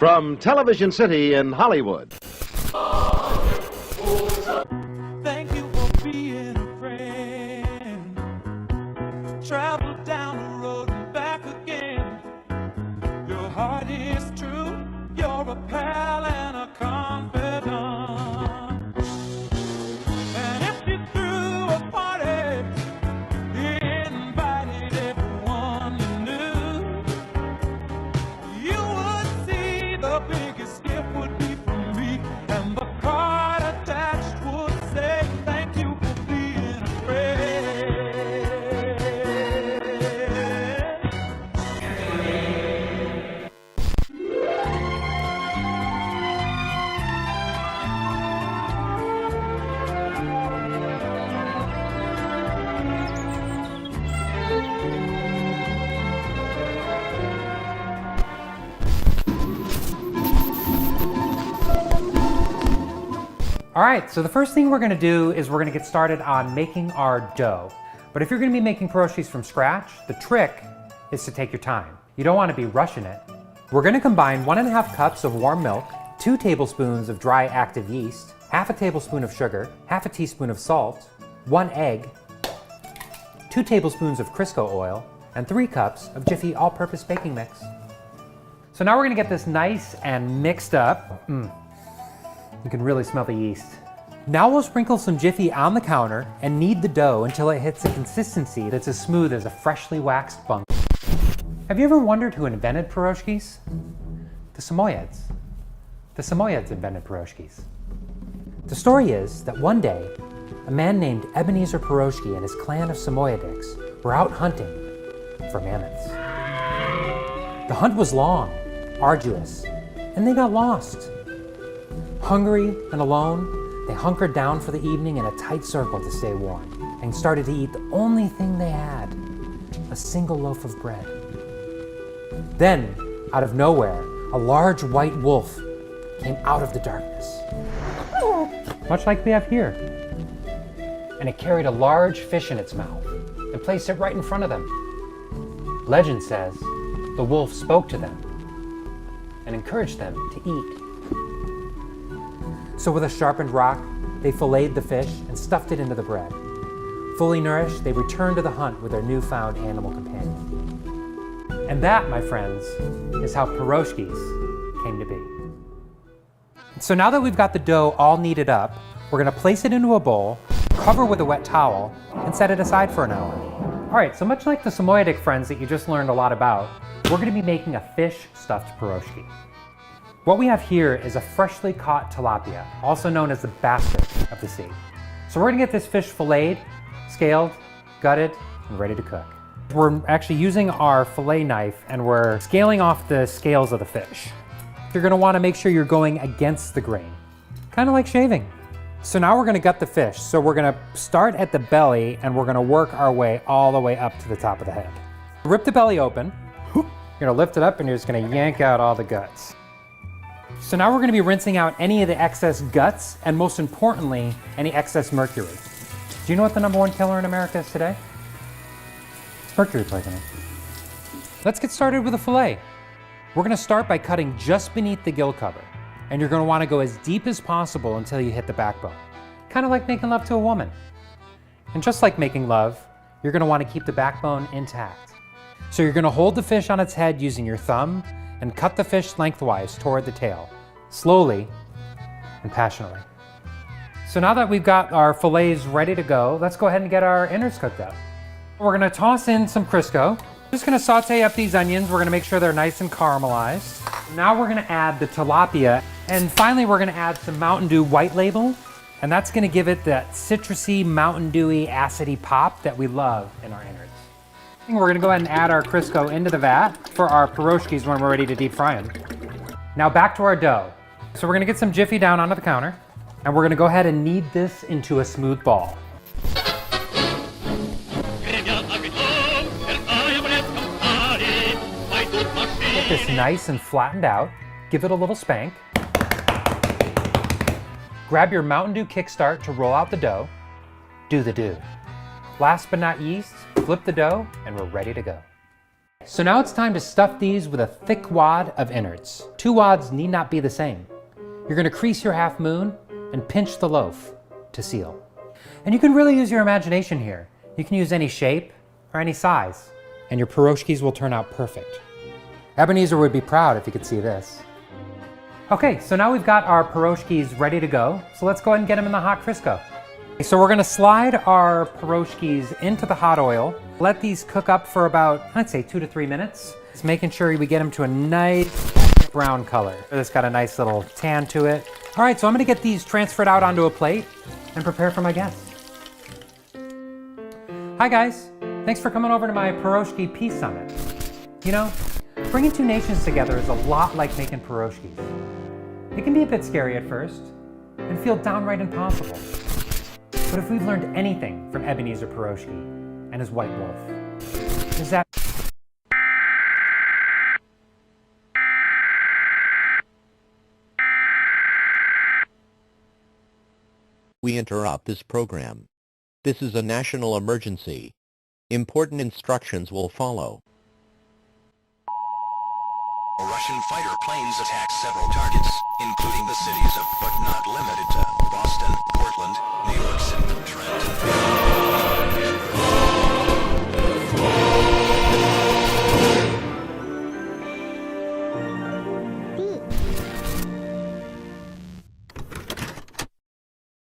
From Television City in Hollywood. Thank you for being a friend. Travel down the road and back again. Your heart is true. You're a pal and a confidant. And if you threw a party, you invited everyone you knew, you would see the biggest gift would be from me, and the card attached would say, thank you for being a friend. All right, so the first thing we're gonna do is we're gonna get started on making our dough. But if you're gonna be making pierogies from scratch, the trick is to take your time. You don't wanna be rushing it. We're gonna combine 1.5 cups of warm milk, 2 tablespoons of dry active yeast, half a tablespoon of sugar, half a teaspoon of salt, 1 egg, 2 tablespoons of Crisco oil, and 3 cups of Jiffy all-purpose baking mix. So now we're gonna get this nice and mixed up. You can really smell the yeast. Now we'll sprinkle some Jiffy on the counter and knead the dough until it hits a consistency that's as smooth as a freshly waxed bunk. Have you ever wondered who invented Piroshkies? The Samoyeds. The Samoyeds invented Piroshkies. The story is that one day, a man named Ebenezer Piroshki and his clan of Samoyedics were out hunting for mammoths. The hunt was long, arduous, and they got lost. Hungry and alone, they hunkered down for the evening in a tight circle to stay warm and started to eat the only thing they had, a single loaf of bread. Then, out of nowhere, a large white wolf came out of the darkness, much like we have here. And it carried a large fish in its mouth and placed it right in front of them. Legend says the wolf spoke to them and encouraged them to eat. So with a sharpened rock, they filleted the fish and stuffed it into the bread. Fully nourished, they returned to the hunt with their newfound animal companion. And that, my friends, is how Piroshkies came to be. So now that we've got the dough all kneaded up, we're gonna place it into a bowl, cover with a wet towel, and set it aside for an hour. All right, so much like the Samoyedic friends that you just learned a lot about, we're gonna be making a fish stuffed Piroshki. What we have here is a freshly caught tilapia, also known as the bastard of the sea. So we're gonna get this fish filleted, scaled, gutted, and ready to cook. We're actually using our fillet knife and we're scaling off the scales of the fish. You're gonna wanna make sure you're going against the grain, kind of like shaving. So now we're gonna gut the fish. So we're gonna start at the belly and we're gonna work our way all the way up to the top of the head. Rip the belly open, you're gonna lift it up and you're just gonna yank out all the guts. So now we're gonna be rinsing out any of the excess guts and most importantly, any excess mercury. Do you know what the #1 killer in America is today? It's mercury poisoning. Let's get started with the fillet. We're gonna start by cutting just beneath the gill cover. And you're gonna wanna go as deep as possible until you hit the backbone. Kind of like making love to a woman. And just like making love, you're gonna wanna keep the backbone intact. So you're gonna hold the fish on its head using your thumb and cut the fish lengthwise toward the tail, slowly and passionately. So now that we've got our fillets ready to go, let's go ahead and get our innards cooked up. We're gonna toss in some Crisco. Just gonna saute up these onions. We're gonna make sure they're nice and caramelized. Now we're gonna add the tilapia. And finally, we're gonna add some Mountain Dew White Label. And that's gonna give it that citrusy, Mountain Dewy, acidy pop that we love in our innards. We're gonna go ahead and add our Crisco into the vat for our Piroshkies when we're ready to deep fry them. Now back to our dough. So we're gonna get some Jiffy down onto the counter, and we're gonna go ahead and knead this into a smooth ball. Get this nice and flattened out, give it a little spank. Grab your Mountain Dew Kickstart to roll out the dough. Do the do. Last but not least, flip the dough and we're ready to go. So now it's time to stuff these with a thick wad of innards. 2 wads need not be the same. You're gonna crease your half moon and pinch the loaf to seal. And you can really use your imagination here. You can use any shape or any size, and your Piroshkies will turn out perfect. Ebenezer would be proud if he could see this. Okay, so now we've got our Piroshkies ready to go, so let's go ahead and get them in the hot Crisco. So we're gonna slide our Piroshkies into the hot oil. Let these cook up for about, I'd say 2 to 3 minutes. Just making sure we get them to a nice brown color. It's got a nice little tan to it. All right, so I'm gonna get these transferred out onto a plate and prepare for my guests. Hi guys, thanks for coming over to my Piroshki Peace Summit. You know, bringing 2 nations together is a lot like making Piroshkies. It can be a bit scary at first and feel downright impossible. But if we've learned anything from Ebenezer Piroshki and his white wolf, is that we interrupt this program. This is a national emergency. Important instructions will follow. Russian fighter planes attacked several targets, including the cities of, but not limited to, Boston, Portland, New York City, Trenton.